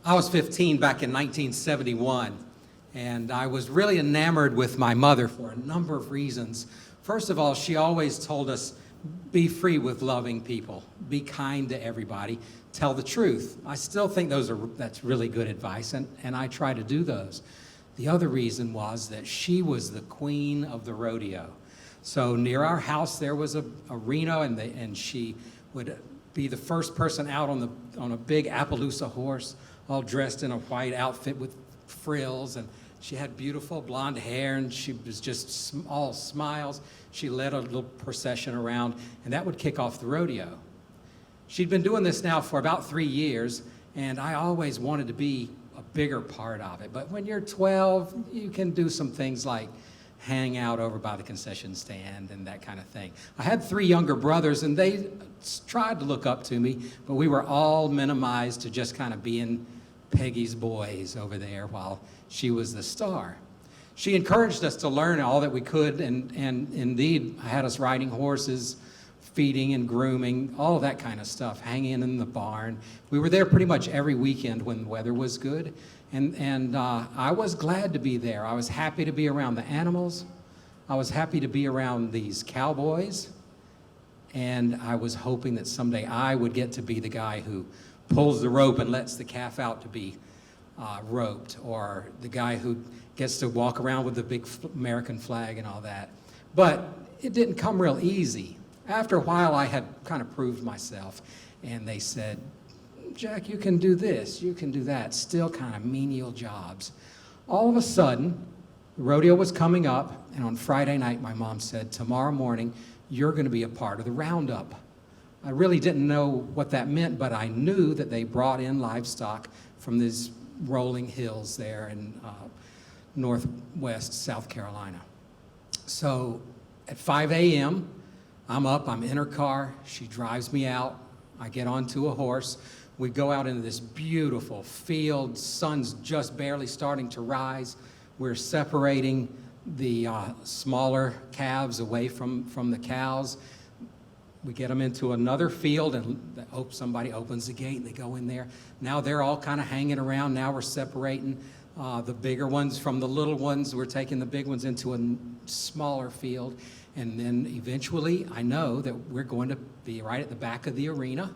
I was 15 back in 1971, and I was really enamored with my mother for a number of reasons. First of all, she always told us, be free with loving people, be kind to everybody, tell the truth. I still think that's really good advice, and I try to do those. The other reason was that she was the queen of the rodeo. So near our house there was a arena, and she would be the first person out on a big Appaloosa horse, all dressed in a white outfit with frills, and she had beautiful blonde hair, and she was just all smiles. She led a little procession around, and that would kick off the rodeo. She'd been doing this now for about 3 years, and I always wanted to be a bigger part of it. But when you're 12, you can do some things like hang out over by the concession stand and that kind of thing. I had 3 younger brothers, and they tried to look up to me, but we were all minimized to just kind of being Peggy's boys over there while she was the star. She encouraged us to learn all that we could, and indeed had us riding horses, feeding and grooming, all of that kind of stuff, hanging in the barn. We were there pretty much every weekend when the weather was good, and I was glad to be there. I was happy to be around the animals. I was happy to be around these cowboys, and I was hoping that someday I would get to be the guy who pulls the rope and lets the calf out to be roped, or the guy who gets to walk around with the big American flag and all that. But it didn't come real easy. After a while, I had kind of proved myself, and they said, Jack, you can do this, you can do that, still kind of menial jobs. All of a sudden, the rodeo was coming up, and on Friday night, my mom said, tomorrow morning, you're going to be a part of the roundup. I really didn't know what that meant, but I knew that they brought in livestock from these rolling hills there in northwest South Carolina. So at 5 a.m., I'm up, I'm in her car, she drives me out, I get onto a horse, we go out into this beautiful field, sun's just barely starting to rise, we're separating the smaller calves away from the cows. We get them into another field, and somebody opens the gate, and they go in there. Now they're all kind of hanging around. Now we're separating the bigger ones from the little ones. We're taking the big ones into a smaller field. And then eventually, I know that we're going to be right at the back of the arena,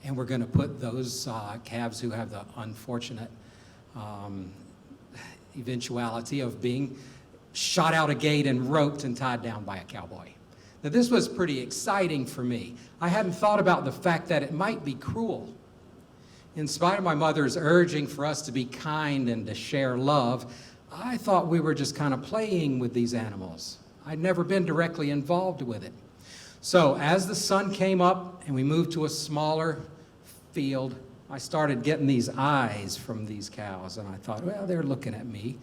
and we're going to put those calves who have the unfortunate eventuality of being shot out a gate and roped and tied down by a cowboy. Now, this was pretty exciting for me. I hadn't thought about the fact that it might be cruel. In spite of my mother's urging for us to be kind and to share love, I thought we were just kind of playing with these animals. I'd never been directly involved with it. So as the sun came up and we moved to a smaller field, I started getting these eyes from these cows, and I thought, well, they're looking at me.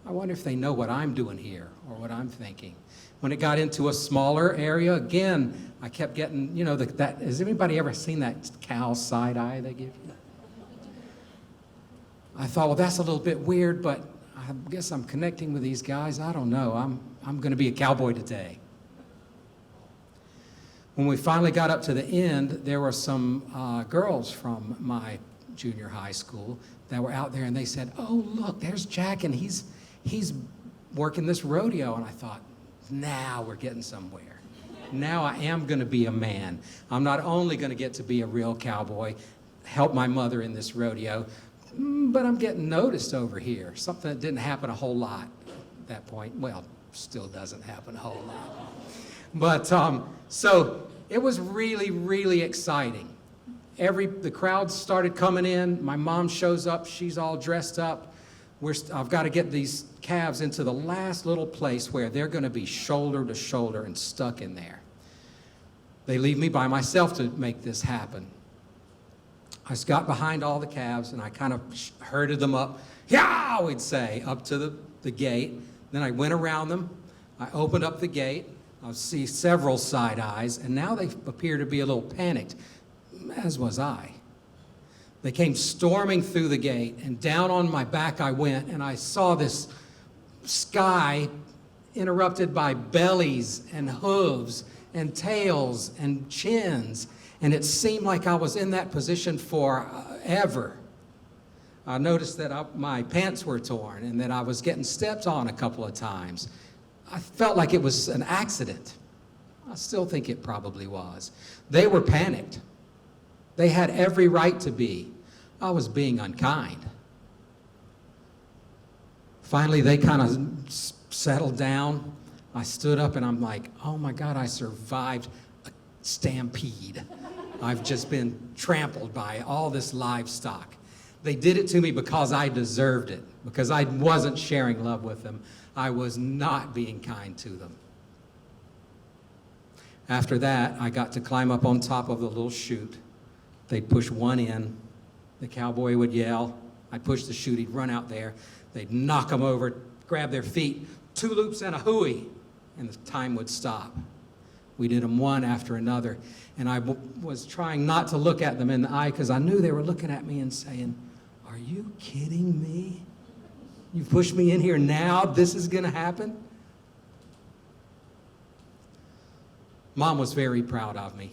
I wonder if they know what I'm doing here or what I'm thinking. When it got into a smaller area, again, I kept getting, has anybody ever seen that cow side eye they give you? I thought, well, that's a little bit weird, but I guess I'm connecting with these guys. I don't know. I'm going to be a cowboy today. When we finally got up to the end, there were some girls from my junior high school that were out there, and they said, oh, look, there's Jack, and he's working this rodeo. And I thought, now we're getting somewhere. Now I am going to be a man. I'm not only going to get to be a real cowboy, help my mother in this rodeo, but I'm getting noticed over here. Something that didn't happen a whole lot at that point. Well, still doesn't happen a whole lot. But so it was really, really exciting. The crowds started coming in. My mom shows up. She's all dressed up. I've got to get these calves into the last little place where they're going to be shoulder to shoulder and stuck in there. They leave me by myself to make this happen. I just got behind all the calves, and I kind of herded them up, yeah, we'd say, up to the gate. Then I went around them. I opened up the gate. I see several side eyes, and now they appear to be a little panicked, as was I. They came storming through the gate, and down on my back I went, and I saw this sky interrupted by bellies and hooves and tails and chins, and it seemed like I was in that position forever. I noticed that my pants were torn and that I was getting stepped on a couple of times. I felt like it was an accident. I still think it probably was. They were panicked. They had every right to be. I was being unkind. Finally, they kind of settled down. I stood up and I'm like, oh my God, I survived a stampede. I've just been trampled by all this livestock. They did it to me because I deserved it, because I wasn't sharing love with them. I was not being kind to them. After that, I got to climb up on top of the little chute. They'd push one in. The cowboy would yell. I'd push the chute. He'd run out there. They'd knock them over, grab their feet, 2 loops and a hooey, and the time would stop. We did them one after another, and I was trying not to look at them in the eye because I knew they were looking at me and saying, "Are you kidding me? You pushed me in here now? This is going to happen?" Mom was very proud of me.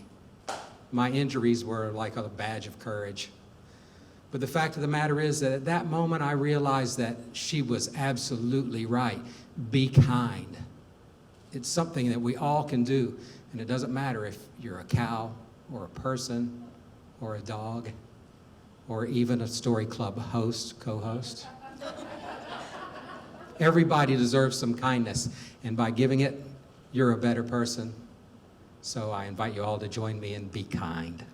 My injuries were like a badge of courage. But the fact of the matter is that at that moment I realized that she was absolutely right. Be kind. It's something that we all can do, and it doesn't matter if you're a cow or a person or a dog or even a story club host, co-host. Everybody deserves some kindness, and by giving it, you're a better person. So I invite you all to join me and be kind.